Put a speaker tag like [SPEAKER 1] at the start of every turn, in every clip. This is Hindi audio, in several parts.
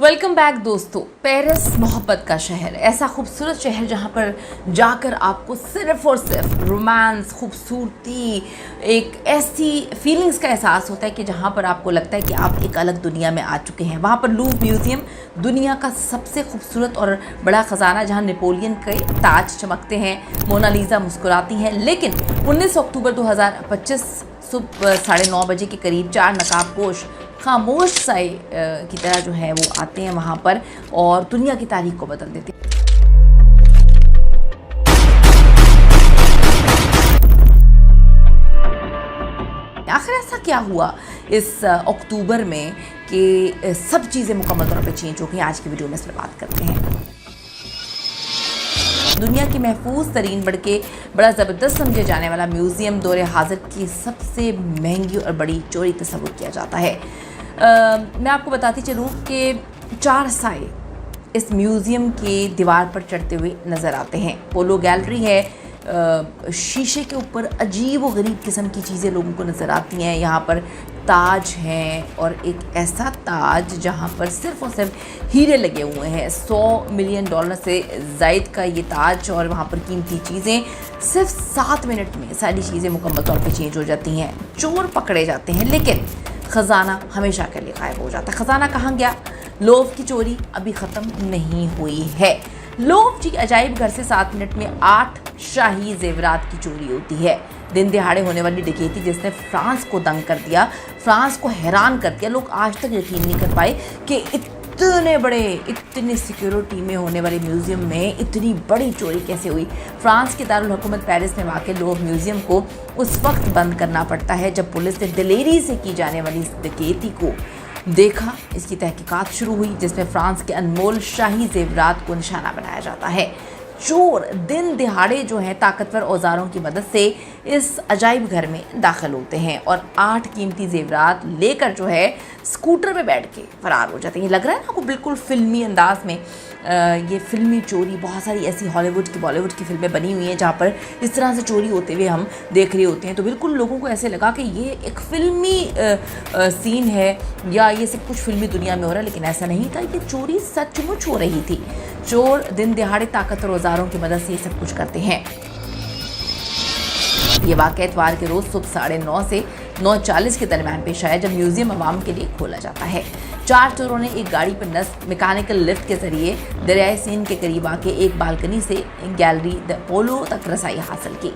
[SPEAKER 1] वेलकम बैक दोस्तों। पेरिस मोहब्बत का शहर, ऐसा खूबसूरत शहर जहाँ पर जाकर आपको सिर्फ और सिर्फ रोमांस, खूबसूरती, एक ऐसी फीलिंग्स का एहसास होता है कि जहाँ पर आपको लगता है कि आप एक अलग दुनिया में आ चुके हैं। वहाँ पर लूव म्यूज़ियम दुनिया का सबसे खूबसूरत और बड़ा ख़जाना, जहाँ नेपोलियन के ताज चमकते हैं, मोनालिसा मुस्कुराती हैं। लेकिन 19 अक्टूबर 2025 सुबह 9:30 बजे के करीब 4 नकाबपोश खामोश साए की तरह जो है वो आते हैं वहाँ पर और दुनिया की तारीख को बदल देते हैं। आखिर ऐसा क्या हुआ इस अक्टूबर में कि सब चीज़ें मुकम्मल तौर पे चेंज हो गई? आज की वीडियो में इस पर बात करते हैं। दुनिया की महफूज तरीन बड़ा ज़बरदस्त समझे जाने वाला म्यूज़ियम दौरे हाजिर की सबसे महंगी और बड़ी चोरी तस्वुर किया जाता है। मैं आपको बताती चलूँ कि 4 साए इस म्यूज़ियम के दीवार पर चढ़ते हुए नज़र आते हैं। पोलो गैलरी है, शीशे के ऊपर अजीब व गरीब किस्म की चीज़ें लोगों को नज़र आती हैं। यहाँ पर ताज हैं और एक ऐसा ताज जहाँ पर सिर्फ़ और सिर्फ हीरे लगे हुए हैं। $100 मिलियन से ज़ायद का ये ताज, और वहाँ पर कीमती चीज़ें सिर्फ 7 मिनट में सारी चीज़ें मुकम्मल तौर पे चेंज हो जाती हैं। चोर पकड़े जाते हैं लेकिन ख़जाना हमेशा के लिए गायब हो जाता है। ख़जाना कहाँ गया? लोव की चोरी अभी ख़त्म नहीं हुई है। लोव जी अजायब घर से 7 मिनट में 8 शाही जेवरात की चोरी होती है। दिन दिहाड़े होने वाली डकैती जिसने फ्रांस को दंग कर दिया, फ्रांस को हैरान कर दिया। लोग आज तक यकीन नहीं कर पाए कि इतनी सिक्योरिटी में होने वाले म्यूज़ियम में इतनी बड़ी चोरी कैसे हुई। फ्रांस के दारुल हुकूमत पेरिस में वाक़ लोव म्यूज़ियम को उस वक्त बंद करना पड़ता है जब पुलिस ने दिलेरी से की जाने वाली इस डकैती को देखा। इसकी तहकीकात शुरू हुई जिसमें फ्रांस के अनमोल शाही जेवरात को निशाना बनाया जाता है। चोर दिन दिहाड़े जो है ताकतवर औजारों की मदद से इस अजायब घर में दाखिल होते हैं और 8 कीमती जेवरात लेकर जो है स्कूटर पे बैठ के फरार हो जाते हैं। ये लग रहा है ना आपको बिल्कुल फिल्मी अंदाज में। ये फिल्मी चोरी, बहुत सारी ऐसी हॉलीवुड की बॉलीवुड की फिल्में बनी हुई हैं जहाँ पर इस तरह से चोरी होते हुए हम देख रहे होते हैं। तो बिल्कुल लोगों को ऐसे लगा कि ये एक फिल्मी सीन है या ये सब कुछ फिल्मी दुनिया में हो रहा है, लेकिन ऐसा नहीं था। ये चोरी सचमुच हो रही थी। चोर दिन दिहाड़े ताकतवर औजारों की मदद से ये सब कुछ करते हैं। ये वाक़या इतवार के रोज़ सुबह 9:30 से 9:40 के दरमियान पेश आया जब म्यूज़ियम आवाम के लिए खोला जाता है। 4 चोरों ने एक गाड़ी पर नस्ब मैकेनिकल लिफ्ट के ज़रिए दरियाए सीन के करीब आके एक बालकनी से गैलरी द पोलो तक रसाई हासिल की।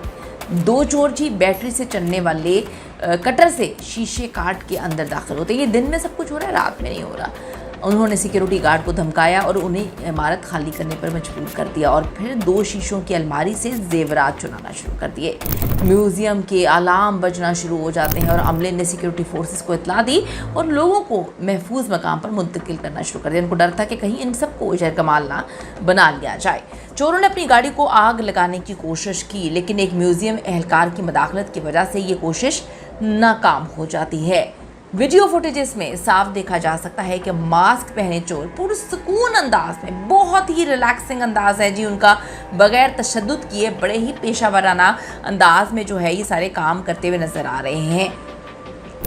[SPEAKER 1] 2 चोर जी बैटरी से चलने वाले कटर से शीशे काट के अंदर दाखिल होते। ये दिन में सब कुछ हो रहा है, रात में नहीं हो रहा। उन्होंने सिक्योरिटी गार्ड को धमकाया और उन्हें इमारत खाली करने पर मजबूर कर दिया और फिर 2 शीशों की अलमारी से जेवरात चुराना शुरू कर दिए। म्यूज़ियम के अलार्म बजना शुरू हो जाते हैं और अमले ने सिक्योरिटी फोर्सेस को इत्तला दी और लोगों को महफूज मकाम पर मुंतकिल करना शुरू कर दिया। उनको डर था कि कहीं इन सबको जहर कमाल ना बना लिया जाए। चोरों ने अपनी गाड़ी को आग लगाने की कोशिश की, लेकिन एक म्यूज़ियम एहलकार की मदाखलत की वजह से ये कोशिश नाकाम हो जाती है। वीडियो फुटेजेस में साफ देखा जा सकता है कि मास्क पहने चोर पुरसुकून अंदाज में, बहुत ही रिलैक्सिंग अंदाज है जी उनका, बगैर तशद्दुद किए बड़े ही पेशावराना अंदाज में जो है ये सारे काम करते हुए नज़र आ रहे हैं।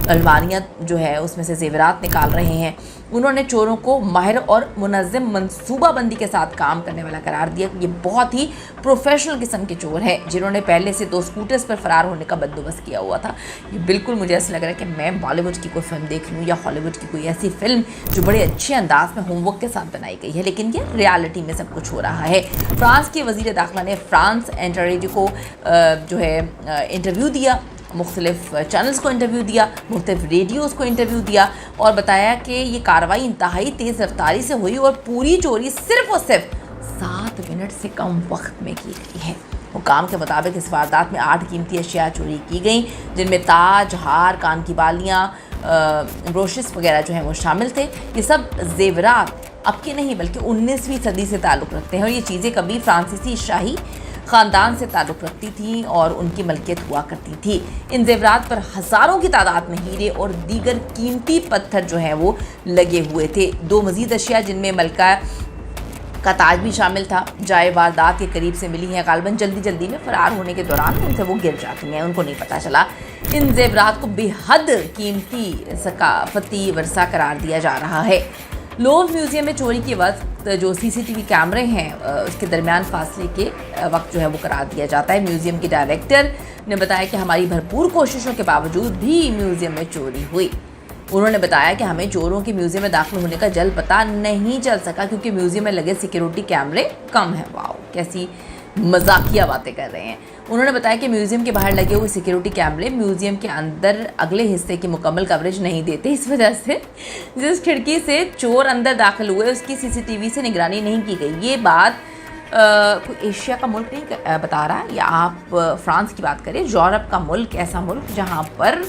[SPEAKER 1] अलमारियाँ जो है उसमें से जेवरात निकाल रहे हैं। उन्होंने चोरों को माहिर और मुनज़्ज़म मनसूबाबंदी के साथ काम करने वाला करार दिया। ये बहुत ही प्रोफेशनल किस्म के चोर हैं जिन्होंने पहले से 2 स्कूटर्स पर फरार होने का बंदोबस्त किया हुआ था। ये बिल्कुल मुझे ऐसा लग रहा है कि मैं बॉलीवुड की कोई फिल्म देख रही हूँ या हॉलीवुड की कोई ऐसी फिल्म जो बड़े अच्छे अंदाज में होमवर्क के साथ बनाई गई है, लेकिन ये रियलिटी में सब कुछ हो रहा है। फ्रांस के वज़ीर दाखिला ने फ्रांस इंटररेडियो को जो है इंटरव्यू दिया, मुख्तलिफ चैनल्स को इंटरव्यू दिया, मुख्तलिफ रेडियोज़ को इंटरव्यू दिया और बताया कि ये कार्रवाई इंतहाई तेज़ रफ्तारी से हुई और पूरी चोरी सिर्फ और सिर्फ 7 मिनट से कम वक्त में की गई है। हुकाम के मुताबिक इस वारदात में 8 कीमती अशिया चोरी की गई जिनमें ताज, हार, कान की बालियाँ, ब्रोशेस वगैरह जो हैं वो शामिल थे। ये सब जेवरात अब के नहीं बल्कि 19वीं सदी से ताल्लुक़ रखते हैं और ये चीज़ें कभी फ्रांसीसी शाही ख़ानदान से ताल्लुक़ रखती थी और उनकी मलकियत हुआ करती थी। इन जेवरात पर हज़ारों की तादाद में हीरे और दीगर कीमती पत्थर जो हैं वो लगे हुए थे। 2 मज़ीद अशिया जिनमें मलका का ताज भी शामिल था, जाए वारदात के करीब से मिली हैं। गालबन जल्दी में फ़रार होने के दौरान उनसे वो गिर जाती हैं, उनको नहीं पता चला। इन जेवरात को बेहद कीमती सकाफती वर्सा करार दिया जा रहा है। लोव्र म्यूजियम में चोरी के वक्त जो सीसीटीवी कैमरे हैं उसके दरमियान फासले के वक्त जो है वो करार दिया जाता है। म्यूजियम के डायरेक्टर ने बताया कि हमारी भरपूर कोशिशों के बावजूद भी म्यूजियम में चोरी हुई। उन्होंने बताया कि हमें चोरों के म्यूजियम में दाखिल होने का जल्द पता नहीं चल सका क्योंकि म्यूजियम में लगे सिक्योरिटी कैमरे कम हैं। वाओ, कैसी मजाकिया बातें कर रहे हैं। उन्होंने बताया कि म्यूजियम के बाहर लगे हुए सिक्योरिटी कैमरे म्यूजियम के अंदर अगले हिस्से की मुकम्मल कवरेज नहीं देते। इस वजह से जिस खिड़की से चोर अंदर दाखिल हुए उसकी सीसीटीवी से निगरानी नहीं की गई। ये बात कोई एशिया का मुल्क नहीं बता रहा, या आप फ्रांस की बात करें, यूरोप का मुल्क, ऐसा मुल्क जहाँ पर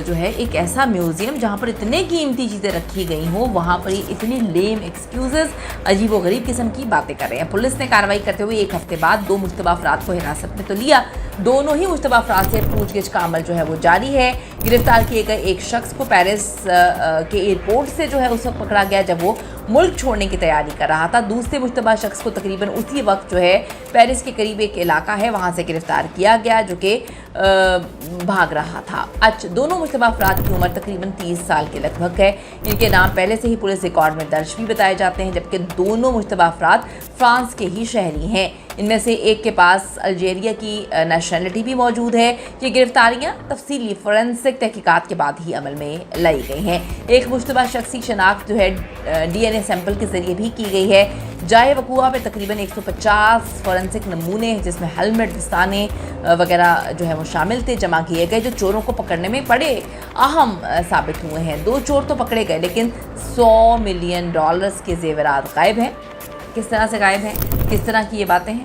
[SPEAKER 1] जो है एक ऐसा म्यूज़ियम जहाँ पर इतने कीमती चीज़ें रखी गई हों, वहाँ पर इतनी लेम एक्सक्यूज़ेस, अजीब व गरीब किस्म की बातें कर रहे हैं। पुलिस ने कार्रवाई करते हुए एक हफ्ते बाद 2 मुश्तबा अफराद को हिरासत में तो लिया। दोनों ही मुश्तबा अफराद से पूछगिछ का अमल जो है वो जारी है। गिरफ्तार किए गए एक शख्स को पेरिस के एयरपोर्ट से जो है उस वक्त पकड़ा गया जब वो मुल्क छोड़ने की तैयारी कर रहा था। दूसरे मुश्तबा शख्स को तकरीबन उसी वक्त जो है पेरिस के करीब एक इलाका है वहाँ से गिरफ्तार किया गया जो कि भाग रहा था। दोनों मुश्तबा अफराद की उम्र तकरीबन 30 साल के लगभग है। इनके नाम पहले से ही पुलिस रिकॉर्ड में दर्ज भी बताए जाते हैं, जबकि दोनों मुश्तबा अफराद फ्रांस के ही शहरी हैं। इनमें से एक के पास अल्जीरिया की नेशनलिटी भी मौजूद है। ये गिरफ्तारियां तफसीली फोरेंसिक तहकीकात के बाद ही अमल में लाई गई हैं। एक मुश्तबा शख्स की शनाख्त जो है DNA सैंपल के जरिए भी की गई है। जाए वकूआ में तकरीबन 150 फोरेंसिक नमूने जिसमें हेलमेट, दस्ताने वगैरह जो है वो शामिल थे जमा किए गए, जो चोरों को पकड़ने में बड़े अहम साबित हुए हैं। 2 चोर तो पकड़े गए लेकिन $100 मिलियन के जेवरात गायब हैं। किस तरह से गायब हैं, किस तरह की ये बातें हैं?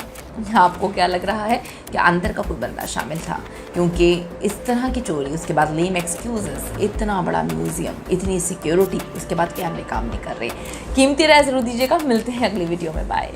[SPEAKER 1] आपको क्या लग रहा है कि अंदर का कोई बंदा शामिल था? क्योंकि इस तरह की चोरी, उसके बाद लेम एक्सक्यूजेस, इतना बड़ा म्यूजियम, इतनी सिक्योरिटी, उसके बाद कैमरे काम नहीं कर रहे। कीमती राय जरूर दीजिएगा। मिलते हैं अगली वीडियो में। बाय।